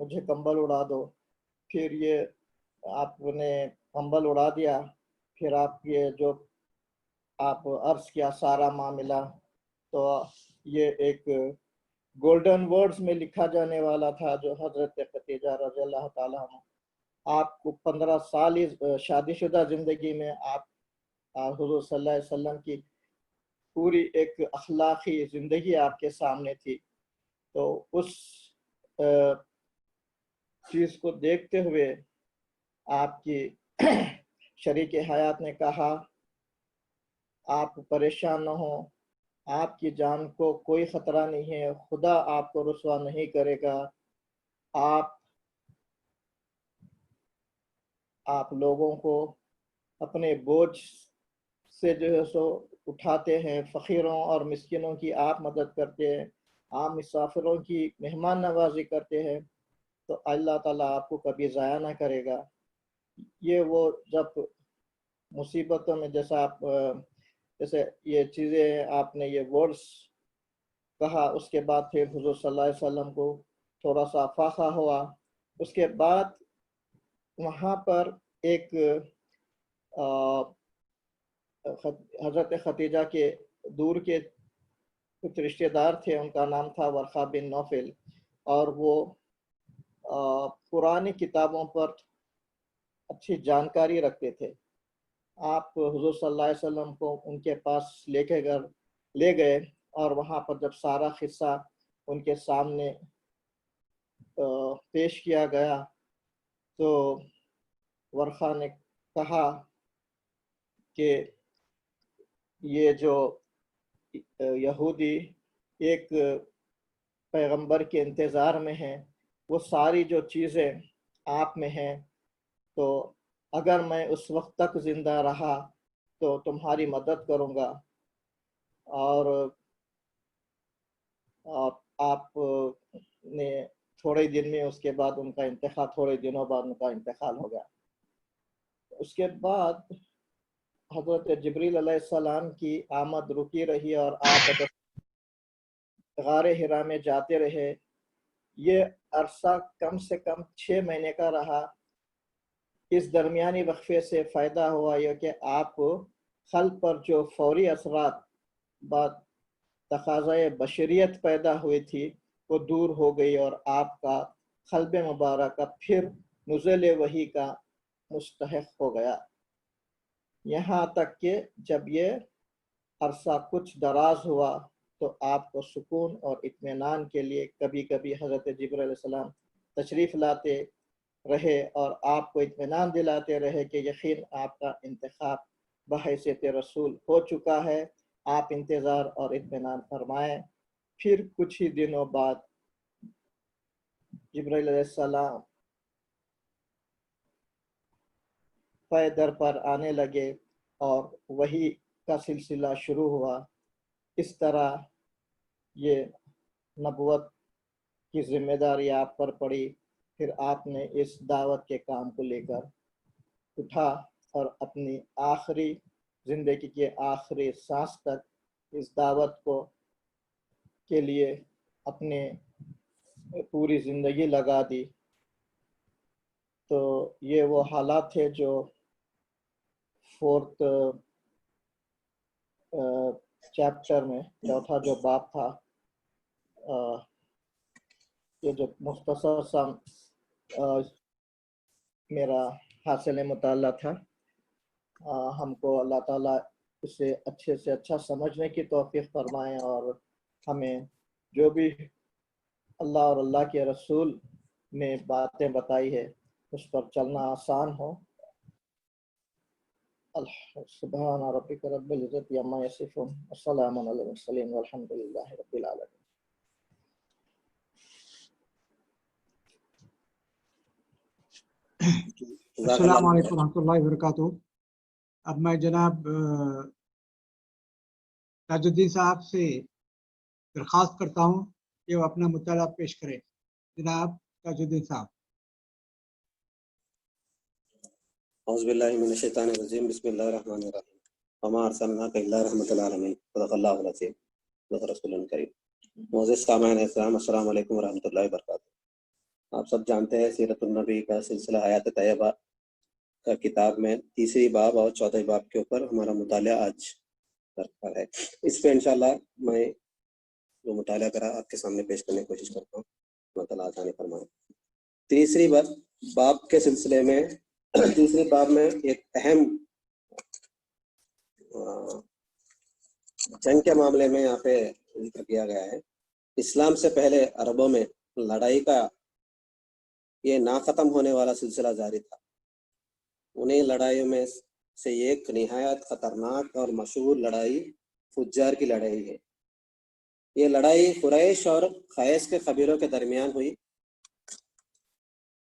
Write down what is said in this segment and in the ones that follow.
مجھے کمبل اڑا دو. پھر یہ آپ نے کمبل اڑا دیا. پھر آپ یہ جو آپ عرض کیا سارا معاملہ، تو یہ ایک گولڈن ورڈز میں لکھا جانے والا تھا جو حضرت خدیجہ رضی اللہ تعالیٰ عنہ آپ کو 15 سال شادی شدہ زندگی میں آپ حضور صلی اللہ علیہ وسلم کی پوری ایک اخلاقی زندگی آپ کے سامنے تھی. تو اس چیز کو دیکھتے ہوئے آپ کی شریک حیات نے کہا آپ پریشان نہ ہوں، آپ کی جان کو کوئی خطرہ نہیں ہے، خدا آپ کو رسوا نہیں کرے گا. آپ لوگوں کو اپنے بوجھ سے جو ہے سو اٹھاتے ہیں، فقیروں اور مسکینوں کی آپ مدد کرتے ہیں، آپ مسافروں کی مہمان نوازی کرتے ہیں، تو اللہ تعالیٰ آپ کو کبھی ضائع نہ کرے گا. یہ وہ جب مصیبتوں میں جیسے یہ چیزیں آپ نے یہ ورڈز کہا، اس کے بعد پھر حضور صلی اللہ علیہ وسلم کو تھوڑا سا فاقہ ہوا. اس کے بعد وہاں پر ایک حضرت خدیجہ کے دور کے کچھ رشتہ دار تھے، ان کا نام تھا ورقہ بن نوفل، اور وہ پرانی کتابوں پر اچھی جانکاری رکھتے تھے. آپ حضور صلی اللہ علیہ وسلم کو ان کے پاس لے گئے، اور وہاں پر جب سارا قصہ ان کے سامنے پیش کیا گیا تو ورقہ نے کہا کہ یہ جو یہودی ایک پیغمبر کے انتظار میں ہیں، وہ ساری جو چیزیں آپ میں ہیں، تو اگر میں اس وقت تک زندہ رہا تو تمہاری مدد کروں گا. اور آپ نے تھوڑے دن میں اس کے بعد ان کا انتقال، تھوڑے دنوں بعد ان کا انتقال ہو گیا. اس کے بعد حضرت جبریل علیہ السلام کی آمد رکی رہی اور آپ غار حرا میں جاتے رہے. یہ عرصہ کم سے کم 6 مہینے کا رہا. اس درمیانی وقفے سے فائدہ ہوا یہ کہ آپ قلب پر جو فوری اثرات بعد تقاضۂ بشریت پیدا ہوئی تھی وہ دور ہو گئی، اور آپ کا قلب مبارکہ پھر نزول وحی کا مستحق ہو گیا. یہاں تک کہ جب یہ عرصہ کچھ دراز ہوا تو آپ کو سکون اور اطمینان کے لیے کبھی کبھی حضرت جبرائیل علیہ السلام تشریف لاتے رہے اور آپ کو اطمینان دلاتے رہے کہ یقین آپ کا انتخاب بحیثیت رسول ہو چکا ہے، آپ انتظار اور اطمینان فرمائیں. پھر کچھ ہی دنوں بعد جبرائیل علیہ السلام پے در پر آنے لگے اور وحی کا سلسلہ شروع ہوا. اس طرح یہ نبوت کی ذمہ داری آپ پر پڑی. پھر آپ نے اس دعوت کے کام کو لے کر اٹھا اور اپنی آخری زندگی کے آخری سانس تک اس دعوت کے لیے اپنے پوری زندگی لگا دی. تو یہ وہ حالات تھے جو 4 چیپٹر میں، چوتھا جو باب تھا، یہ جو مختصر سا میرا حاصل مطالعہ تھا. ہم کو اللہ تعالیٰ اسے اچھے سے اچھا سمجھنے کی توفیق فرمائیں، اور ہمیں جو بھی اللہ اور اللہ کے رسول نے باتیں بتائی ہے اس پر چلنا آسان ہو. سبحان ربک رب العزت عما یصفون والسلام علی المرسلین والحمد للہ رب العالمین. السلام علیکم ورحمۃ اللہ وبرکاتہ. اب میں جناب تاج الدین صاحب سے درخواست کرتا ہوں کہ وہ اپنا مطالعہ پیش کریں. جناب تاج الدین صاحب. اعوذ باللہ من الشیطان الرجیم، بسم اللہ الرحمن الرحیم. وما ارسلناک الا رحمۃ للعالمین، صدق اللہ العظیم، صدق رسول کریم. معزز سامعین اسلام، السلام علیکم ورحمۃ اللہ وبرکاتہ. آپ سب جانتے ہیں سیرت النبی کا سلسلہ حیات طیبہ کا کتاب میں 3 باب اور 14 باب کے اوپر ہمارا مطالعہ آج پر ہے. اس پہ انشاءاللہ میں جو مطالعہ کرا آپ کے سامنے پیش کرنے کی کوشش کرتا ہوں. اللہ تعالیٰ آسانی فرمائے. 3 باب کے سلسلے میں 3 باب میں ایک اہم جنگ کے معاملے میں یہاں پہ ذکر کیا گیا ہے. اسلام سے پہلے عربوں میں لڑائی کا یہ نہ ختم ہونے والا سلسلہ جاری تھا. انہیں لڑائیوں میں سے ایک نہایت خطرناک اور مشہور لڑائی فجار کی لڑائی ہے. یہ لڑائی قریش اور خیس کے قبیلوں کے درمیان ہوئی.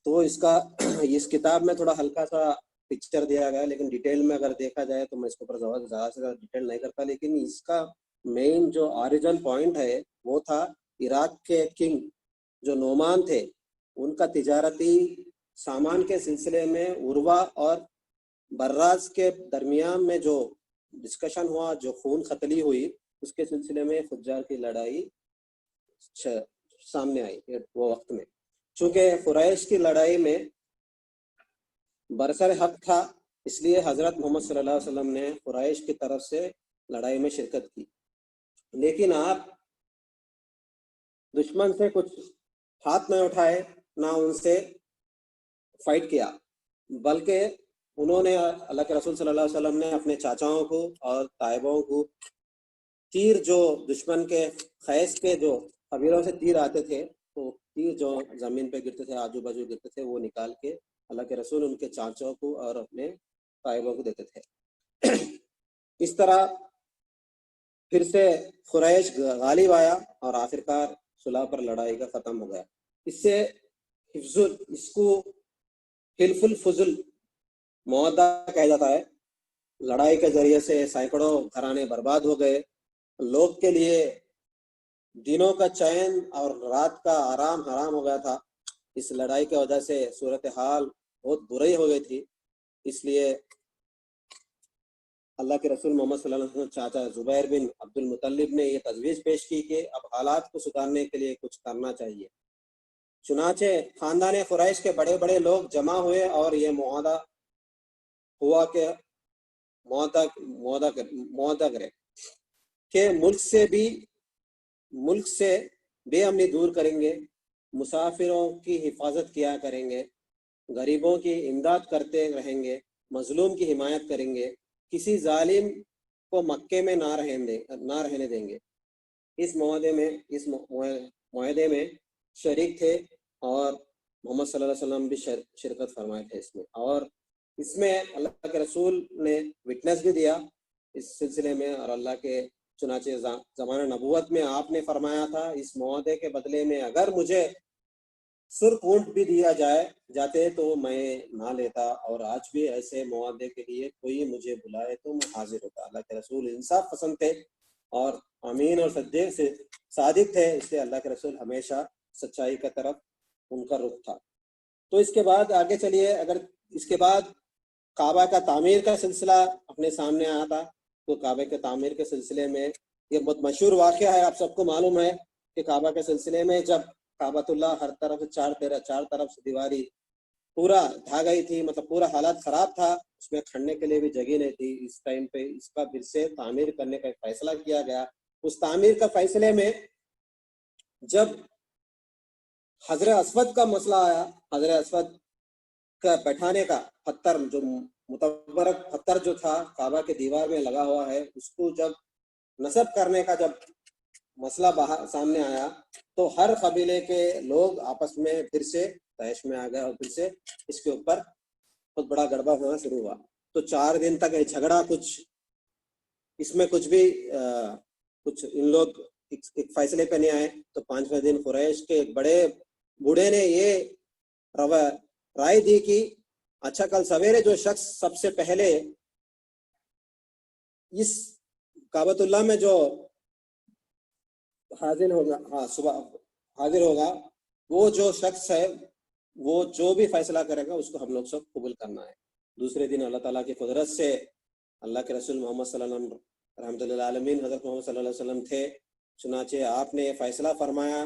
تو اس کتاب میں تھوڑا ہلکا سا پکچر دیا گیا، لیکن ڈیٹیل میں اگر دیکھا جائے تو میں اس کے اوپر زیادہ سے زیادہ ڈیٹیل نہیں کرتا. لیکن اس کا مین جو اوریجن پوائنٹ ہے وہ تھا عراق کے کنگ جو نعمان تھے، ان کا تجارتی سامان کے سلسلے میں عروہ اور براز کے درمیان میں جو ڈسکشن ہوا، جو خون قتلی ہوئی، اس کے سلسلے میں فجار کی لڑائی سامنے آئی وہ وقت میں. چونکہ قریش کی لڑائی میں برسر حق تھا، اس لیے حضرت محمد صلی اللہ علیہ وسلم نے قریش کی طرف سے لڑائی میں شرکت کی. لیکن آپ دشمن سے کچھ ہاتھ نہ اٹھائے، نہ ان سے فائٹ کیا، بلکہ انہوں نے اللہ کے رسول صلی اللہ علیہ وسلم نے اپنے چاچاؤں کو اور طائبوں کو تیر، جو دشمن کے خیس کے جو قبیلوں سے تیر آتے تھے، تو تیر جو زمین پہ گرتے تھے، آجو باجو گرتے تھے، وہ نکال کے اللہ کے رسول ان کے چاچاؤں کو اور اپنے طائبوں کو دیتے تھے. اس طرح پھر سے قریش غالب آیا اور آخرکار صلح پر لڑائی کا ختم ہو گیا. اس کو حلف الفضل معاہدہ کہا جاتا ہے. لڑائی کے ذریعے سے سینکڑوں گھرانے برباد ہو گئے. لوگ کے لیے دنوں کا چین اور رات کا آرام حرام ہو گیا تھا. اس لڑائی کی وجہ سے صورتحال بہت بری ہو گئی تھی. اس لیے اللہ کے رسول محمد صلی اللہ علیہ وسلم چاچا زبیر بن عبد المطلب نے یہ تجویز پیش کی کہ اب حالات کو سدھارنے کے لیے کچھ کرنا چاہیے. چنانچہ خاندان قریش کے بڑے بڑے لوگ جمع ہوئے اور یہ معاہدہ ہوا کہ معاہدہ کرے کہ ملک سے بے امنی دور کریں گے، مسافروں کی حفاظت کیا کریں گے، غریبوں کی امداد کرتے رہیں گے، مظلوم کی حمایت کریں گے، کسی ظالم کو مکے میں نہ رہنے دیں گے. اس معاہدے میں شریک تھے اور محمد صلی اللہ علیہ وسلم بھی شرکت فرمائے تھے اس میں. اور اس میں اللہ کے رسول نے وٹنس بھی دیا اس سلسلے میں. اور اللہ کے چنانچہ زمانہ نبوت میں آپ نے فرمایا تھا اس معاہدے کے بدلے میں اگر مجھے سرخ اونٹ بھی دیا جاتے تو میں نہ لیتا، اور آج بھی ایسے معاہدے کے لیے کوئی مجھے بلائے تو میں حاضر ہوتا. اللہ کے رسول انصاف پسند تھے اور امین اور صادق تھے، اس لیے اللہ کے رسول ہمیشہ سچائی کی طرف ان کا رخ تھا. تو اس کے بعد آگے چلیے. اگر اس کے بعد کعبہ کا تعمیر کا سلسلہ اپنے سامنے آیا تھا، تو کعبہ کے تعمیر کے سلسلے میں یہ بہت مشہور واقعہ ہے. آپ سب کو معلوم ہے کہ کعبہ کے سلسلے میں جب کعبۃ اللہ ہر طرف چار طرف سے دیواری پورا ڈھا گئی تھی، مطلب پورا حالات خراب تھا، اس میں کھڑنے کے لیے بھی جگہ نہیں تھی. اس ٹائم پہ اس کا پھر سے تعمیر کرنے کا فیصلہ کیا گیا. اس تعمیر کا فیصلے میں جب حجر اسود کا مسئلہ آیا، حجر اسود کا بیٹھانے کا پتھر، جو متبرک پتھر جو تھا کعبہ کے دیوار میں لگا ہوا ہے، اس کو جب نصب کرنے کا جب مسئلہ سامنے آیا تو ہر قبیلے کے لوگ آپس میں پھر سے تحش میں آ گئے اور پھر سے اس کے اوپر بہت بڑا گڑبڑ ہونا شروع ہوا. تو 4 دن تک یہ جھگڑا اس میں کچھ ان لوگ ایک فیصلے پہ نہیں آئے. تو 5ویں دن قریش کے ایک بڑے بوڑھے نے یہ رائے دی کہ اچھا کل سویرے جو شخص سب سے پہلے اس کعبۃ اللہ میں جو حاضر ہوگا وہ جو شخص ہے وہ جو بھی فیصلہ کرے گا اس کو ہم لوگ سب قبول کرنا ہے. دوسرے دن اللہ تعالیٰ کی قدرت سے اللہ کے رسول محمد صلی اللہ علیہ وسلم رحمۃ اللہ عالمین حضرت محمد صلی اللہ علیہ وسلم تھے. چنانچہ آپ نے فیصلہ فرمایا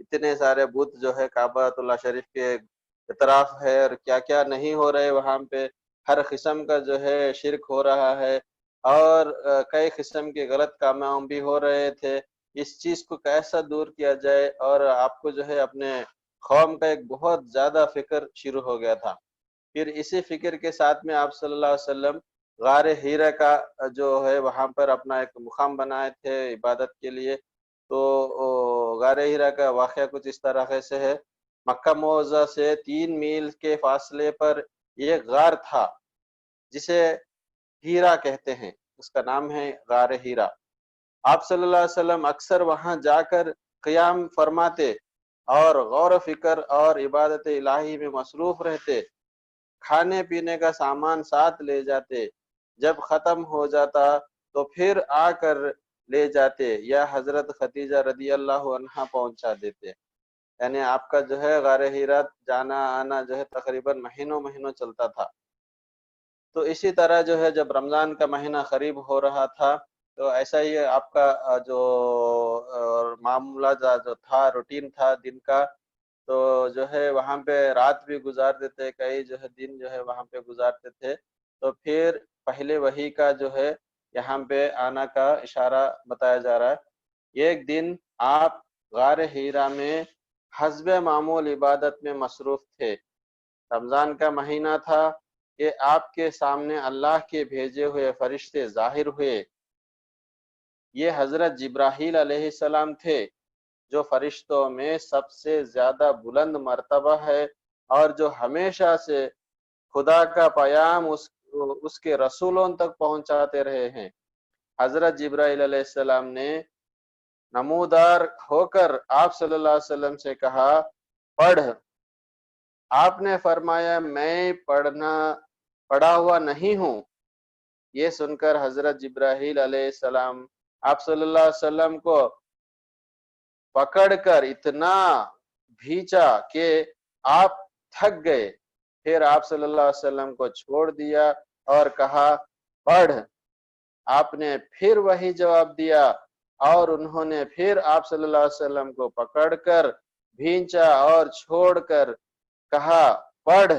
اتنے سارے بت جو ہے کعبۃ اللہ شریف کے اطراف ہے اور کیا کیا نہیں ہو رہے وہاں پہ، ہر قسم کا جو ہے شرک ہو رہا ہے اور کئی قسم کے غلط کام بھی ہو رہے تھے. اس چیز کو کیسا دور کیا جائے، اور آپ کو جو ہے اپنے قوم کا ایک بہت زیادہ فکر شروع ہو گیا تھا. پھر اسی فکر کے ساتھ میں آپ صلی اللہ علیہ وسلم غار ہیرا کا جو ہے وہاں پر اپنا ایک مقام بنائے تھے عبادت کے لیے. تو غار ہیرا کا واقعہ کچھ اس طرح سے ہے. مکہ معظمہ سے 3 میل کے فاصلے پر یہ غار تھا جسے ہیرا کہتے ہیں، اس کا نام ہے غار ہیرا. آپ صلی اللہ علیہ وسلم اکثر وہاں جا کر قیام فرماتے اور غور و فکر اور عبادت الہی میں مصروف رہتے. کھانے پینے کا سامان ساتھ لے جاتے، جب ختم ہو جاتا تو پھر آ کر لے جاتے یا حضرت خدیجہ رضی اللہ عنہا پہنچا دیتے. یعنی آپ کا جو ہے غار ہیرا جانا آنا جو ہے تقریباً مہینوں چلتا تھا. تو اسی طرح جو ہے جب رمضان کا مہینہ قریب ہو رہا تھا تو ایسا ہی آپ کا جو معاملہ جو تھا، روٹین تھا دن کا، تو جو ہے وہاں پہ رات بھی گزار دیتے، کئی جو ہے دن جو ہے وہاں پہ گزارتے تھے. تو پھر پہلے وحی کا جو ہے یہاں پہ آنا کا اشارہ بتایا جا رہا ہے. ایک دن آپ غار ہیرا میں حسب معمول عبادت میں مصروف تھے. رمضان کا مہینہ تھا کہ آپ کے سامنے اللہ کے بھیجے ہوئے فرشتے ظاہر ہوئے. یہ حضرت جبرائیل علیہ السلام تھے جو فرشتوں میں سب سے زیادہ بلند مرتبہ ہے اور جو ہمیشہ سے خدا کا پیام اس کے رسولوں تک پہنچاتے رہے ہیں. حضرت جبرائیل علیہ السلام نے نمودار ہو کر آپ صلی اللہ علیہ وسلم سے کہا، پڑھ. آپ نے فرمایا، میں پڑھا ہوا نہیں ہوں. یہ سن کر حضرت جبرائیل علیہ السلام آپ صلی اللہ علیہ وسلم کو پکڑ کر اتنا بھیچا کہ آپ تھک گئے. پھر آپ صلی اللہ علیہ وسلم کو چھوڑ دیا اور کہا، پڑھ. آپ نے پھر وہی جواب دیا اور انہوں نے پھر آپ صلی اللہ علیہ وسلم کو پکڑ کر بھینچا اور چھوڑ کر کہا، پڑھ.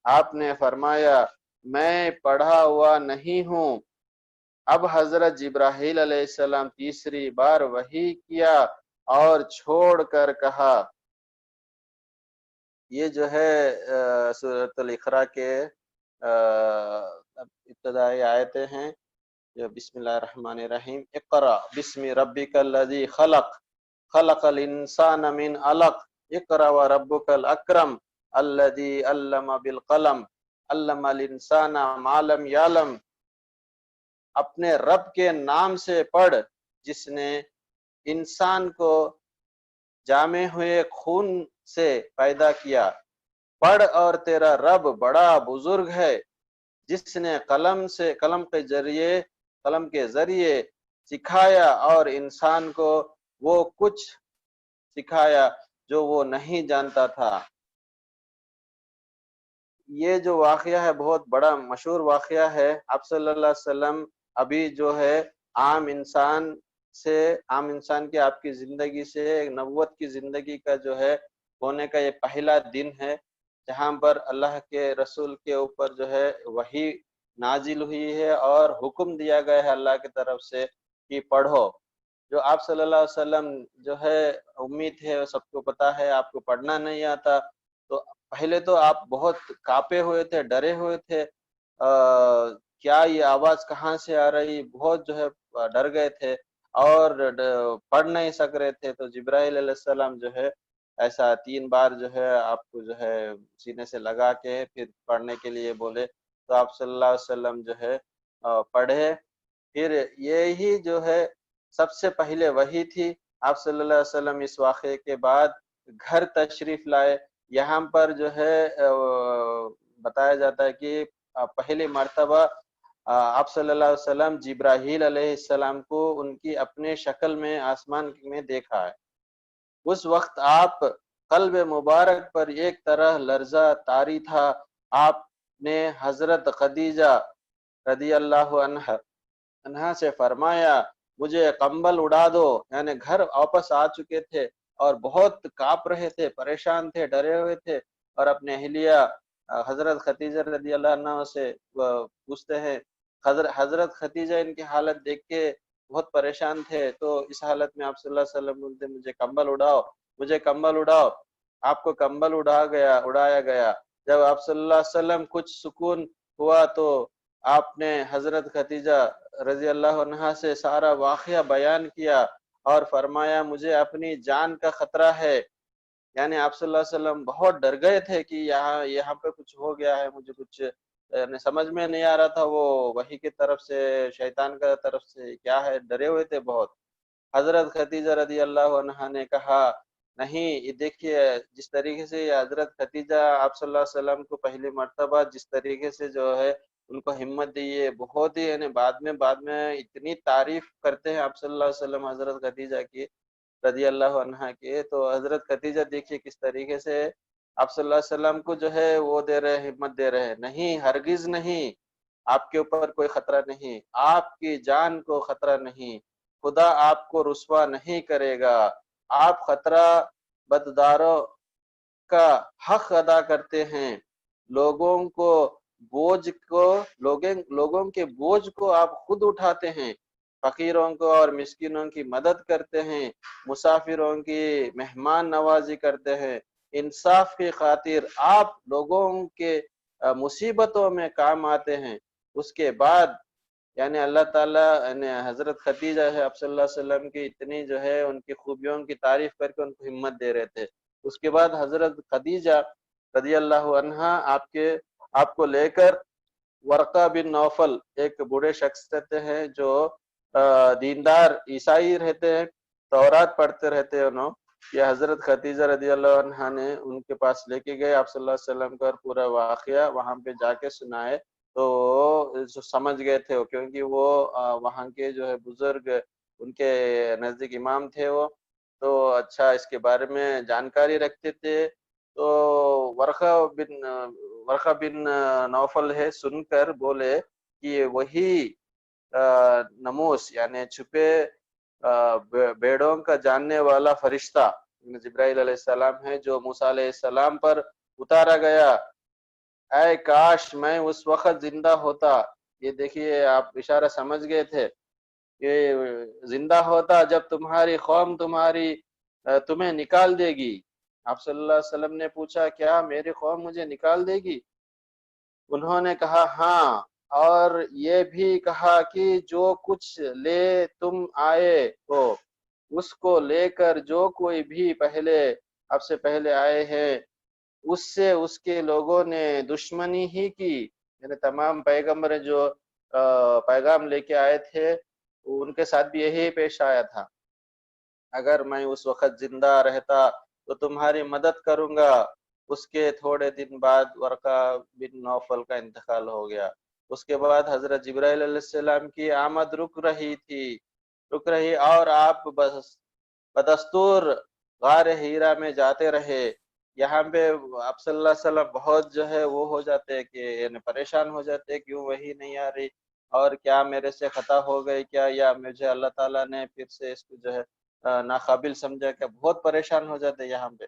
آپ نے فرمایا، میں پڑھا ہوا نہیں ہوں. اب حضرت جبرائیل علیہ السلام تیسری بار وحی کیا اور چھوڑ کر کہا. یہ جو ہے سورۃ الاقراء کے ابتدائی آیتیں ہیں جو بسم اللہ الرحمن الرحیم. اقرا بسم ربک الذی خلق، خلق الانسان من علق، اقرا وربک الاکرم الذی علم بالقلم، علم الانسان ما لم یعلم. اپنے رب کے نام سے پڑھ جس نے انسان کو جامے ہوئے خون سے پیدا کیا. پڑھ اور تیرا رب بڑا بزرگ ہے جس نے قلم کے ذریعے سکھایا اور انسان کو وہ کچھ سکھایا جو وہ نہیں جانتا تھا. یہ جو واقعہ ہے بہت بڑا مشہور واقعہ ہے. آپ صلی اللہ علیہ وسلم ابھی جو ہے عام انسان کی آپ کی زندگی سے نبوت کی زندگی کا جو ہے ہونے کا یہ پہلا دن ہے جہاں پر اللہ کے رسول کے اوپر جو ہے وحی نازل ہوئی ہے اور حکم دیا گیا ہے اللہ کی طرف سے کہ پڑھو. جو آپ صلی اللہ علیہ وسلم جو ہے امید ہے سب کو پتا ہے آپ کو پڑھنا نہیں آتا. تو پہلے تو آپ بہت کانپے ہوئے تھے، ڈرے ہوئے تھے، کیا یہ آواز کہاں سے آ رہی، بہت جو ہے ڈر گئے تھے اور پڑھ نہیں سک رہے تھے. تو جبرائیل علیہ السلام جو ہے ایسا 3 بار جو ہے آپ کو جو ہے سینے سے لگا کے پھر پڑھنے کے لیے بولے. تو آپ صلی اللہ علیہ وسلم جو ہے پڑھے. پھر یہی جو ہے سب سے پہلے وحی تھی. آپ صلی اللہ علیہ وسلم اس واقعے کے بعد گھر تشریف لائے. یہاں پر جو ہے بتایا جاتا ہے کہ پہلی مرتبہ آپ صلی اللہ علیہ وسلم جبرائیل علیہ السلام کو ان کی اپنے شکل میں آسمان میں دیکھا ہے. اس وقت آپ قلب مبارک پر ایک طرح لرزہ طاری تھا. آپ نے حضرت خدیجہ رضی اللہ عنہا سے فرمایا، مجھے کمبل اڑا دو. یعنی گھر واپس آ چکے تھے اور بہت کانپ رہے تھے، پریشان تھے، ڈرے ہوئے تھے، اور اپنے اہلیہ حضرت خدیجہ رضی اللہ عنہ سے پوچھتے ہیں. حضرت خدیجہ ان کی حالت دیکھ کے بہت پریشان تھے، تو اس حالت میں آپ صلی اللہ علیہ وسلم بولتے مجھے کمبل اڑاؤ، مجھے کمبل اڑاؤ. آپ کو کمبل اڑایا گیا. جب آپ صلی اللہ علیہ وسلم کچھ سکون ہوا تو آپ نے حضرت خدیجہ رضی اللہ عنہا سے سارا واقعہ بیان کیا اور فرمایا مجھے اپنی جان کا خطرہ ہے. یعنی آپ صلی اللہ علیہ وسلم بہت ڈر گئے تھے کہ یہاں پہ کچھ ہو گیا ہے، مجھے کچھ سمجھ میں نہیں آ رہا تھا، وہ وحی کی طرف سے شیطان کا طرف سے کیا ہے، ڈرے ہوئے تھے بہت. حضرت خدیجہ رضی اللہ عنہا نے کہا نہیں، دیکھیے جس طریقے سے حضرت خدیجہ آپ صلی اللہ علیہ وسلم کو پہلی مرتبہ جس طریقے سے جو ہے ان کو ہمت دی ہے، بہت ہی یعنی بعد میں اتنی تعریف کرتے ہیں آپ صلی اللہ علیہ وسلم حضرت خدیجہ کی رضی اللہ عنہا کے. تو حضرت خدیجہ دیکھیے کس طریقے سے آپ صلی اللہ علیہ وسلم کو جو ہے وہ دے رہے، ہمت دے رہے. نہیں، ہرگز نہیں، آپ کے اوپر کوئی خطرہ نہیں، آپ کی جان کو خطرہ نہیں، خدا آپ کو رسوا نہیں کرے گا. آپ خطرہ بدداروں کا حق ادا کرتے ہیں، لوگوں کے بوجھ کو آپ خود اٹھاتے ہیں، فقیروں کو اور مسکینوں کی مدد کرتے ہیں، مسافروں کی مہمان نوازی کرتے ہیں. انصاف کی خاطر آپ لوگوں کے مصیبتوں میں کام آتے ہیں. اس کے بعد یعنی اللہ تعالیٰ یعنی حضرت خدیجہ ہے آپ صلی اللہ علیہ وسلم کی اتنی جو ہے ان کی خوبیوں کی تعریف کر کے ان کو ہمت دے رہے تھے. اس کے بعد حضرت خدیجہ رضی اللہ عنہا آپ کو لے کر ورقہ بن نوفل ایک بوڑھے شخص رہتے ہیں جو دیندار عیسائی رہتے ہیں، تورات پڑھتے رہتے ہیں انہوں. یہ حضرت خدیجہ رضی اللہ عنہا نے ان کے پاس لے کے گئے آپ صلی اللہ علیہ وسلم کا پورا واقعہ وہاں پہ جا کے سنائے. تو سمجھ گئے تھے کیونکہ وہ وہاں کے جو ہے بزرگ ان کے نزدیک امام تھے وہ، تو اچھا اس کے بارے میں جانکاری رکھتے تھے. تو ورقہ بن نوفل ہے سن کر بولے کہ وہی نموس یعنی چھپے بیڑوں کا جاننے والا فرشتہ جبرائیل علیہ السلام ہے جو موسیٰ علیہ السلام پر اتارا گیا. اے کاش میں اس وقت زندہ ہوتا. یہ دیکھیے آپ اشارہ سمجھ گئے تھے، یہ زندہ ہوتا جب تمہاری قوم تمہیں نکال دے گی. آپ صلی اللہ علیہ وسلم نے پوچھا کیا میری قوم مجھے نکال دے گی؟ انہوں نے کہا ہاں، اور یہ بھی کہا کہ جو کچھ لے تم آئے ہو اس کو لے کر جو کوئی بھی آپ سے پہلے آئے ہیں اس سے اس کے لوگوں نے دشمنی ہی کی. یعنی تمام پیغمبر جو پیغام لے کے آئے تھے ان کے ساتھ بھی یہی پیش آیا تھا. اگر میں اس وقت زندہ رہتا تو تمہاری مدد کروں گا. اس کے تھوڑے دن بعد ورقہ بن نوفل کا انتقال ہو گیا. اس کے بعد حضرت جبرائیل علیہ السلام کی آمد رک رہی اور آپ بدستور غار ہیرا میں جاتے رہے. یہاں پہ آپ صلی اللہ علیہ وسلم بہت جو ہے وہ ہو جاتے کہ یعنی پریشان ہو جاتے کیوں وہی نہیں آ رہی، اور کیا میرے سے خطا ہو گئی کیا، یا مجھے اللہ تعالیٰ نے پھر سے اس کو جو ہے ناقابل سمجھا، کہ بہت پریشان ہو جاتے یہاں پہ.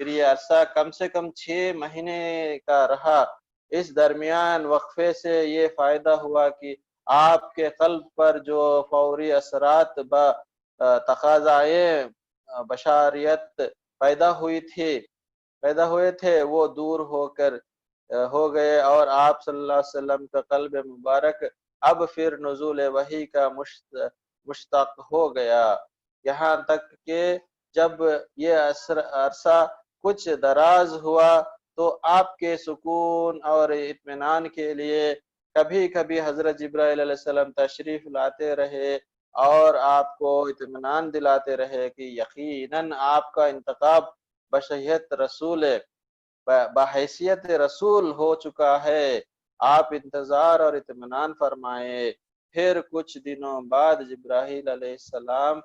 پھر یہ عرصہ کم سے کم 6 مہینے کا رہا. اس درمیان وقفے سے یہ فائدہ ہوا کہ آپ کے قلب پر جو فوری اثرات تقاضائے بشاریت پیدا ہوئے تھے وہ دور ہو گئے، اور آپ صلی اللہ علیہ وسلم کا قلب مبارک اب پھر نزول وحی کا مشتاق ہو گیا. یہاں تک کہ جب یہ عرصہ کچھ دراز ہوا تو آپ کے سکون اور اطمینان کے لیے کبھی کبھی حضرت جبرائیل علیہ السلام تشریف لاتے رہے اور آپ کو اطمینان دلاتے رہے کہ یقیناً آپ کا انتخاب بحیثیت رسول ہو چکا ہے، آپ انتظار اور اطمینان فرمائے. پھر کچھ دنوں بعد جبرائیل علیہ السلام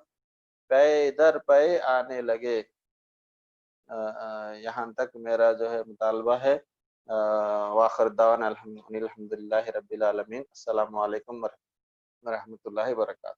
پے در پے آنے لگے. یہاں تک میرا جو ہے مطالبہ ہے. وآخر دعوانا الحمدللہ رب العالمین. السلام علیکم ورحمۃ اللہ وبرکاتہ.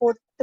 4th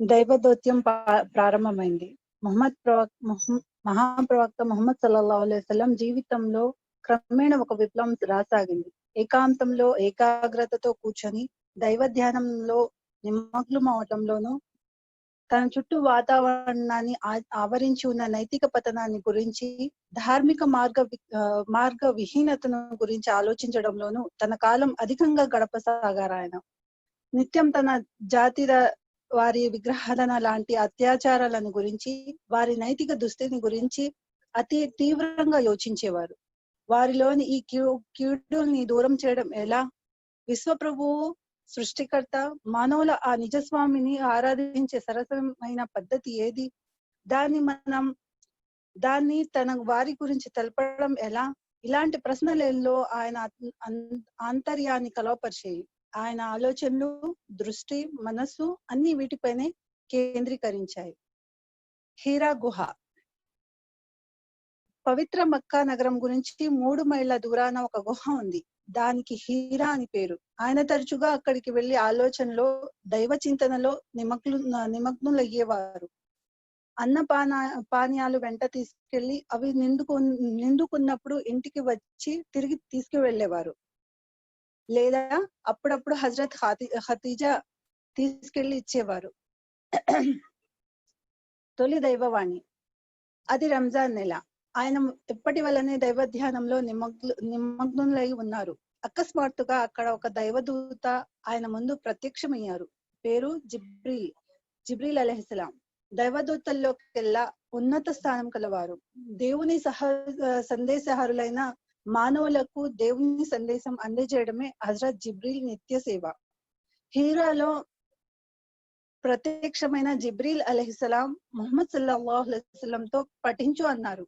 దైవదౌత్యం ప్రారంభమైంది. మహాప్రవక్త ముహమ్మద్ సల్లల్లాహు అలైహి వసల్లం జీవితంలో క్రమేణ ఒక విప్లవం రాసాగింది. ఏకాంతంలో ఏకాగ్రతతో కూర్చొని దైవ ధ్యానంలో నిమగ్నం అవటంలోనూ, తన చుట్టూ వాతావరణాన్ని ఆవరించి ఉన్న నైతిక పతనాన్ని గురించి, ధార్మిక మార్గ విహీనతను గురించి ఆలోచించడంలోనూ తన కాలం అధికంగా గడపసాగారు. ఆయన నిత్యం తన జాతి వారి విగ్రహాలన లాంటి అత్యాచారాలను గురించి, వారి నైతిక దుస్థితిని గురించి అతి తీవ్రంగా యోచించేవారు. వారిలోని ఈ కీడుల్ని దూరం చేయడం ఎలా? విశ్వప్రభువు సృష్టికర్త మానవుల ఆ నిజస్వామిని ఆరాధించే సరసమైన పద్ధతి ఏది? దాన్ని తన వారి గురించి తెలపడం ఎలా? ఇలాంటి ప్రశ్నలలో ఆయన ఆంతర్యాన్ని కలవపరిచేయి. ఆయన ఆలోచనలు, దృష్టి, మనస్సు అన్ని వీటిపైనే కేంద్రీకరించాయి. హీరా గుహ. పవిత్ర మక్కా నగరం గురించి 3 మైళ్ళ దూరాన ఒక గుహ ఉంది. దానికి హీరా అని పేరు. ఆయన తరచుగా అక్కడికి వెళ్లి ఆలోచనలో, దైవ చింతనలో నిమగ్నులయ్యేవారు. పానీయాలు వెంట తీసుకెళ్లి అవి నిండుకున్నప్పుడు ఇంటికి వచ్చి తిరిగి తీసుకువెళ్లేవారు. లేదా అప్పుడప్పుడు హజరత్ ఖదీజా తీసుకెళ్లి ఇచ్చేవారు. తొలి దైవవాణి. అది రంజాన్ నెల. ఆయన ఎప్పటి వల్లనే దైవ ధ్యానంలో నిమగ్నులై ఉన్నారు. అకస్మాత్తుగా అక్కడ ఒక దైవదూత ఆయన ముందు ప్రత్యక్షమయ్యారు. పేరు జిబ్రీల్ అలైహిస్సలాం. దైవదూతల్లోకెల్లా ఉన్నత స్థానం కలవారు. దేవుని సందేశహారులైన మానవులకు దేవుని సందేశం అందజేయడమే హజరత్ జిబ్రీల్ నిత్య సేవ. హీరాలో ప్రత్యక్షమైన జిబ్రీల్ అలైహిస్సలాం ముహమ్మద్ సల్లల్లాహు అలైహి వసల్లంతో పఠించు అన్నారు.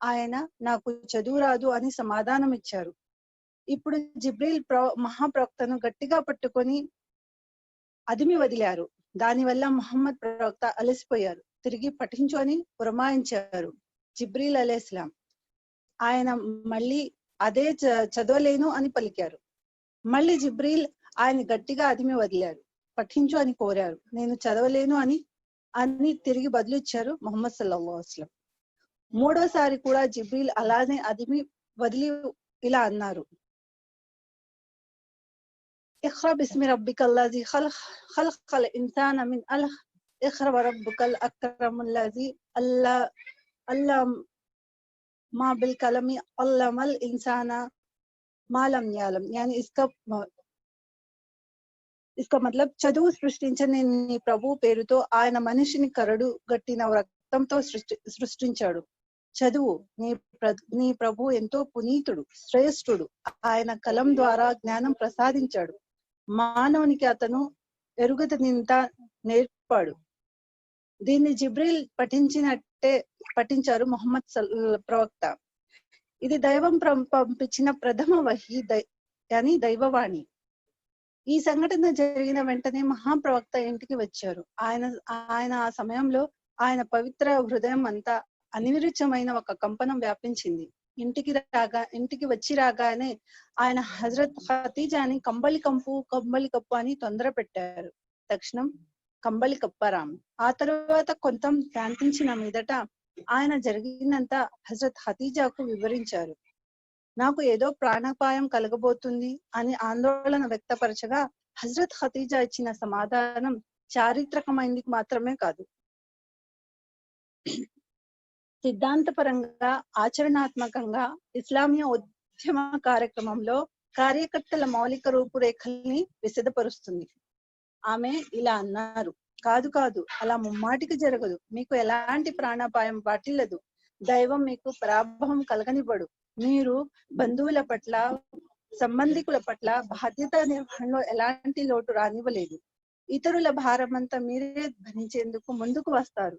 ఆయన నాకు చదువు రాదు అని సమాధానం ఇచ్చారు. ఇప్పుడు జిబ్రీల్ మహాప్రవక్తను గట్టిగా పట్టుకొని అదిమి వదిలారు. దానివల్ల ముహమ్మద్ ప్రవక్త అలసిపోయారు. తిరిగి పఠించు అని పురమాయించారు జిబ్రీల్ అలైహిస్సలాం. ఆయన మళ్ళీ అదే చదవలేను అని పలికారు. మళ్ళీ జిబ్రీల్ ఆయన గట్టిగా అదిమి వదిలారు. పఠించు అని కోరారు. నేను చదవలేను అని తిరిగి బదులిచ్చారు ముహమ్మద్ సల్లల్లాహు అలైహి వసల్లం. మూడోసారి కూడా జిబ్రీల్ అలానే అదిమి వదిలి ఇలా అన్నారు. ఇఖ్రా బిస్మి రబ్బికల్లజీ ఖలఖల్ ఇన్సాన మిన్ అలఖ్ ఇఖ్రా వరబ్బుకల్ అక్రముల్లజీ అల్లమ బిల్ కలమి అల్లమల్ ఇన్సాన మాలం యాలం. యాని ఇస్కా మతలబ్ చదువు సృష్టించని నీ ప్రభు పేరుతో ఆయన మనిషిని కరడు గట్టిన రక్తంతో సృష్టించాడు. చదువు. నీ ప్రభు ఎంతో పునీతుడు, శ్రేష్ఠుడు. ఆయన కలం ద్వారా జ్ఞానం ప్రసాదించాడు. మానవునికి అతను ఎరుగతనింత నేర్పాడు. దీన్ని జిబ్రీల్ పఠించినట్టే పఠించారు ముహమ్మద్ ప్రవక్త. ఇది దైవం పంపించిన ప్రథమ వహీ అని దైవవాణి. ఈ సంఘటన జరిగిన వెంటనే మహాప్రవక్త ఇంటికి వచ్చారు. ఆయన ఆ సమయంలో ఆయన పవిత్ర హృదయం అంతా అనిర్విచమైన ఒక కంపనం వ్యాపించింది. ఇంటికి వచ్చి రాగానే ఆయన హజరత్ ఖతీజాని కంబలి కప్పు అని తొందర పెట్టారు. తక్షణం కంబలి కప్పారాము. ఆ తర్వాత కొంత శాంతించిన మీదట ఆయన జరిగినంత హజరత్ ఖతీజాకు వివరించారు. నాకు ఏదో ప్రాణాపాయం కలగబోతుంది అని ఆందోళన వ్యక్తపరచగా హజరత్ ఖతీజా ఇచ్చిన సమాధానం చారిత్రకమైనది మాత్రమే కాదు, సిద్ధాంతపరంగా ఆచరణాత్మకంగా ఇస్లామీయ ఉద్యమ కార్యక్రమంలో కార్యకర్తల మౌలిక రూపురేఖల్ని విశదపరుస్తుంది. ఆమె ఇలా అన్నారు, కాదు అలా ముమ్మాటికి జరగదు. మీకు ఎలాంటి ప్రాణాపాయం వాటిల్లదు. దైవం మీకు పరాభవం కలగనివ్వడు. మీరు బంధువుల పట్ల, సంబంధికుల పట్ల బాధ్యత నిర్వహణలో ఎలాంటి లోటు రానివ్వలేదు. ఇతరుల భారమంతా మీరే భరించేందుకు ముందుకు వస్తారు.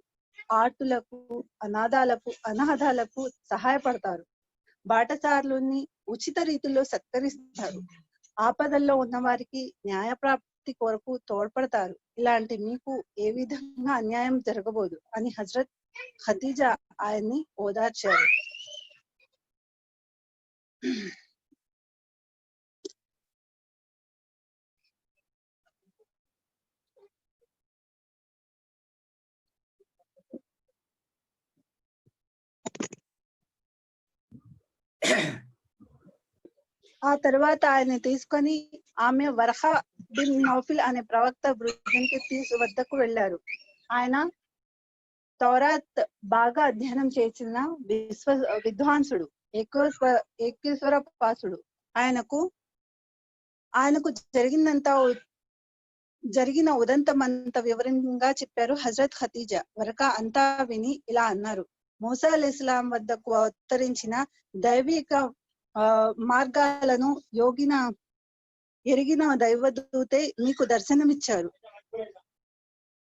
ఆర్తులకు, అనాథాలకు సహాయపడతారు. బాటసారులని ఉచిత రీతిలో సత్కరిస్తారు. ఆపదల్లో ఉన్న వారికి న్యాయప్రాప్తి కొరకు తోడ్పడతారు. ఇలాంటి మీకు ఏ విధంగా అన్యాయం జరగబోదు అని హజరత్ ఖతీజా ఆయన్ని ఓదార్చారు. ఆ తర్వాత ఆయన తీసుకొని ఆమె వరహా బిన్ నౌఫిల్ అనే ప్రవక్త వృద్ధునికి వద్దకు వెళ్లారు. ఆయన తౌరాత్ బాగా అధ్యయనం చేసిన విద్వాంసుడు, ఏకేశ్వర పాసుడు. ఆయనకు జరిగిన ఉదంతమంతా వివరంగా చెప్పారు హజరత్ ఖతీజా. వరకా అంతా విని ఇలా అన్నారు, మూసా అలైహిస్సలాం వద్దకు అవతరించిన దైవిక మార్గాలను ఎరిగిన దైవదూతే మీకు దర్శనమిచ్చారు.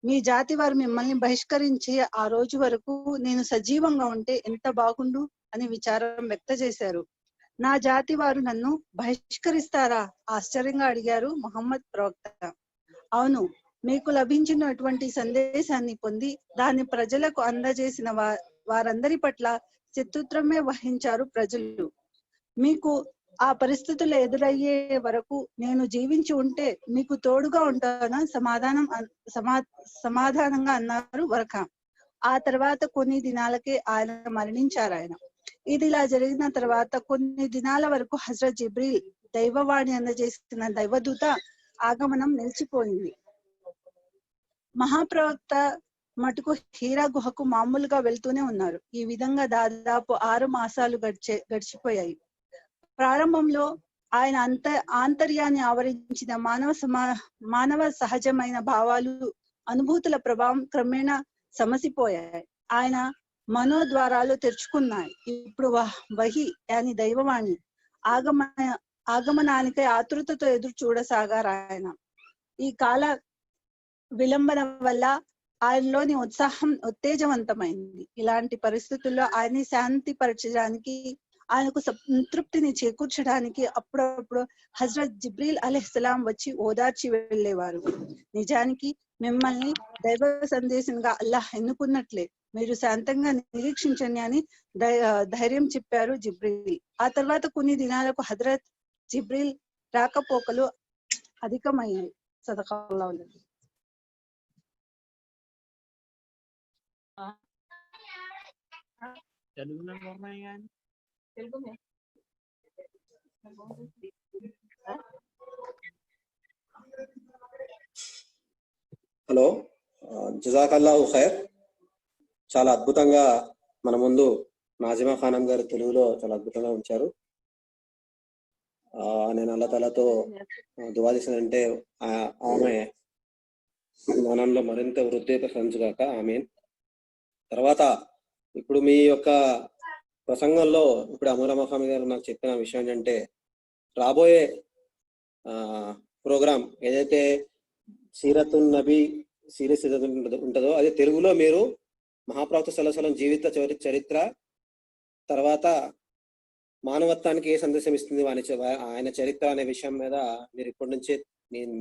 మీ జాతి వారు మిమ్మల్ని బహిష్కరించే ఆ రోజు వరకు నేను సజీవంగా ఉంటే ఎంత బాగుండు అని విచారం వ్యక్తం చేశారు. నా జాతి వారు నన్ను బహిష్కరిస్తారా? ఆశ్చర్యంగా అడిగారు ముహమ్మద్ ప్రవక్త. అవును, మీకు లభించినటువంటి సందేశాన్ని పొంది దాన్ని ప్రజలకు అందజేసిన వారందరి పట్ల శత్రుత్వమే వహించారు ప్రజలు. మీకు ఆ పరిస్థితులు ఎదురయ్యే వరకు నేను జీవించి ఉంటే మీకు తోడుగా ఉంటాను సమాధానంగా అన్నారు వరక. ఆ తర్వాత కొన్ని దినాలకే ఆయన మరణించారు. ఇది ఇలా జరిగిన తర్వాత కొన్ని దినాల వరకు హజరత్ జిబ్రీల్ దైవవాణి అందజేసిన దైవదూత ఆగమనం నిలిచిపోయింది. మహాప్రవక్త మటుకు హీరా గుహకు మామూలుగా వెళ్తూనే ఉన్నారు. ఈ విధంగా దాదాపు 6 మాసాలు గడిచిపోయాయి. ప్రారంభంలో ఆయన ఆంతర్యాన్ని ఆవరించిన మానవ సహజమైన భావాలు, అనుభూతుల ప్రభావం క్రమేణా సమసిపోయాయి. ఆయన మనోద్వారాలు తెరుచుకున్నాయి. ఇప్పుడు వహి అని దైవవాణి ఆగమనానికై ఆతృతతో ఎదురు చూడసాగారు ఆయన. ఈ కాల విలంబన వల్ల ఆయనలోని ఉత్సాహం ఉత్తేజవంతమైంది. ఇలాంటి పరిస్థితుల్లో ఆయన్ని శాంతి పరచడానికి, ఆయనకు సంతృప్తిని చేకూర్చడానికి అప్పుడప్పుడు హజరత్ జిబ్రీల్ అలైహిస్సలాం వచ్చి ఓదార్చి వెళ్ళేవారు. నిజానికి మిమ్మల్ని దైవ సందేశంగా అల్లాహ్ ఎన్నుకున్నట్లే, మీరు శాంతంగా నిరీక్షించండి అని ధైర్యం చెప్పారు జిబ్రీల్. ఆ తర్వాత కొన్ని దినాలకు హజరత్ జిబ్రీల్ రాకపోకలు అధికమయ్యాయి. సదఖల్లాహు. హలో, జజాకల్లాహు ఖైర్. చాలా అద్భుతంగా మన ముందు నాజిమా ఖానం గారు తెలుగులో చాలా అద్భుతంగా ఉంచారు. నేను అల్లా తాలాతో దువా చేశానంటే ఆమె మనంలో మరింత వృద్ధి సంచుగాక. ఆమీన్. తర్వాత ఇప్పుడు మీ యొక్క ప్రసంగంలో ఇప్పుడు అమూరా మఖామి గారు నాకు చెప్పిన విషయం ఏంటంటే, రాబోయే ప్రోగ్రాం ఏదైతే సీరతున్ నబీ సిరీస్ ఉంటుందో అది తెలుగులో మీరు మహాప్రవక్త సల్లల్లాహు అలైహి వసల్లం జీవిత చరిత్ర, తర్వాత మానవత్వానికి ఏ సందేశం ఇస్తుంది ఆయన చరిత్ర అనే విషయం మీద మీరు ఇప్పటి నుంచే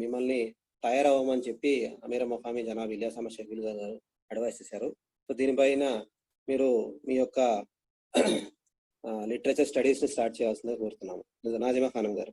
మిమ్మల్ని తయారవ్వమని చెప్పి అమీరా మఖామి జనాబ్ ఇలియాస్ అహ్మద్ షకీల్ గారు అడ్వైస్ చేశారు. సో దీనిపైన మీరు మీ యొక్క లిటరేచర్ స్టడీస్ స్టార్ట్ చేయాల్సిందిగా కోరుతున్నాము నాజిమా ఖానం గారు.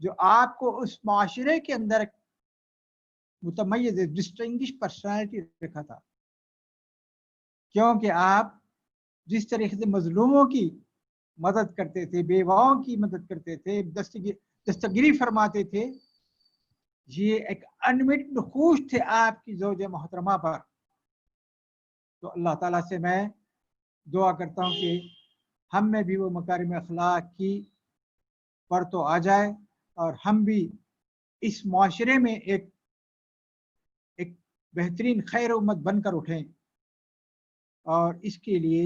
جو آپ کو اس معاشرے کے اندر متمیز ڈسٹنگش پرسنالٹی رکھا تھا، کیونکہ آپ جس طریقے سے مظلوموں کی مدد کرتے تھے، بیواؤں کی مدد کرتے تھے، دستگیری فرماتے تھے، یہ ایک انمٹ نقوش تھے آپ کی زوج محترمہ پر. تو اللہ تعالیٰ سے میں دعا کرتا ہوں کہ ہم میں بھی وہ مکارم اخلاق کی پرتو آ جائے اور ہم بھی اس معاشرے میں ایک بہترین خیر امت بن کر اٹھیں. اور اس کے لیے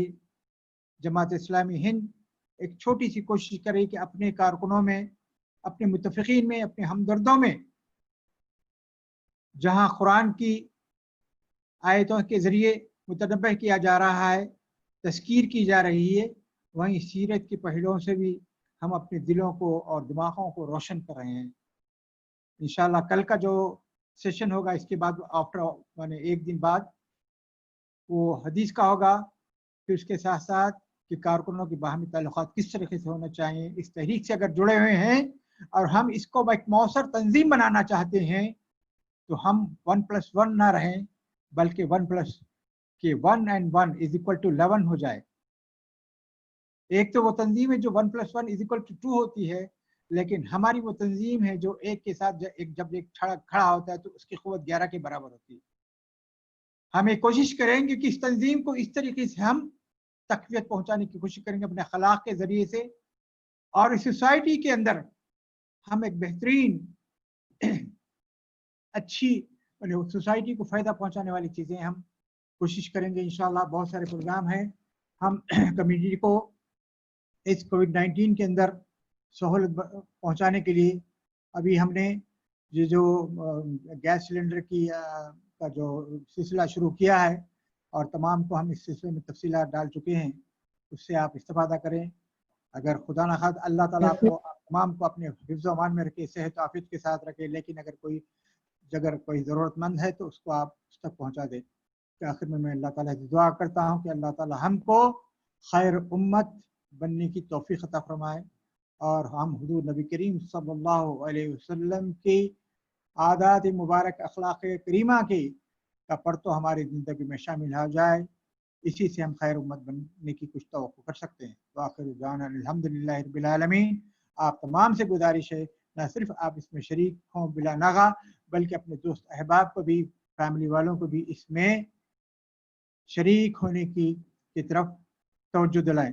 جماعت اسلامی ہند ایک چھوٹی سی کوشش کرے کہ اپنے کارکنوں میں، اپنے متفقین میں، اپنے ہمدردوں میں جہاں قرآن کی آیتوں کے ذریعے متنبہ کیا جا رہا ہے، تذکیر کی جا رہی ہے، وہیں سیرت کے پہلوؤں سے بھی ہم اپنے دلوں کو اور دماغوں کو روشن کر رہے ہیں. انشاءاللہ کل کا جو سیشن ہوگا اس کے بعد یعنی ایک دن بعد وہ حدیث کا ہوگا، پھر اس کے ساتھ ساتھ کہ کارکنوں کی باہمی تعلقات کس طریقے سے ہونا چاہیے. اس تحریک سے اگر جڑے ہوئے ہیں اور ہم اس کو ایک مؤثر تنظیم بنانا چاہتے ہیں تو ہم 1+1 نہ رہیں بلکہ 1 and 1 is equal to 11 ہو جائے. ایک تو وہ تنظیم ہے جو 1+1 is equal to 2 ہوتی ہے، لیکن ہماری وہ تنظیم ہے جو ایک کے ساتھ جب ایک کھڑا ہوتا ہے تو اس کی قوت 11 کے برابر ہوتی ہے. ہم ایک کوشش کریں گے کہ اس تنظیم کو اس طریقے سے ہم تقویت پہنچانے کی کوشش کریں گے اپنے اخلاق کے ذریعے سے، اور اس سوسائٹی کے اندر ہم ایک بہترین اچھی سوسائٹی کو فائدہ پہنچانے والی چیزیں ہم کوشش کریں گے. انشاءاللہ بہت سارے پروگرام ہیں. ہم کمیونٹی کو اس کووڈ-19 کے اندر سہولت پہنچانے کے لیے ابھی ہم نے یہ جو گیس سلنڈر کی کا جو سلسلہ شروع کیا ہے، اور تمام کو ہم اس سلسلے میں تفصیلات ڈال چکے ہیں، اس سے آپ استفادہ کریں. اگر خدا نخواستہ اللہ تعالیٰ آپ کو تمام کو اپنے حفظ و امان میں رکھے، صحت و عافیت کے ساتھ رکھے، لیکن اگر کوئی ضرورت مند ہے تو اس کو آپ اس تک پہنچا دیں. کہ آخر میں اللہ تعالیٰ سے دعا کرتا ہوں کہ اللہ تعالیٰ ہم کو خیر امت بننے کی توفیق عطا فرمائے، اور ہم حضور نبی کریم صلی اللہ علیہ وسلم کی عادات مبارک اخلاق کریمہ کی کا پرتو ہماری زندگی میں شامل ہو جائے. اسی سے ہم خیر امت بننے کی کچھ توقع کر سکتے ہیں. وآخر دعوانا الحمدللہ رب العالمین. آپ تمام سے گزارش ہے نہ صرف آپ اس میں شریک ہوں بلا ناغہ، بلکہ اپنے دوست احباب کو بھی، فیملی والوں کو بھی اس میں شریک ہونے کی طرف توجہ دلائیں.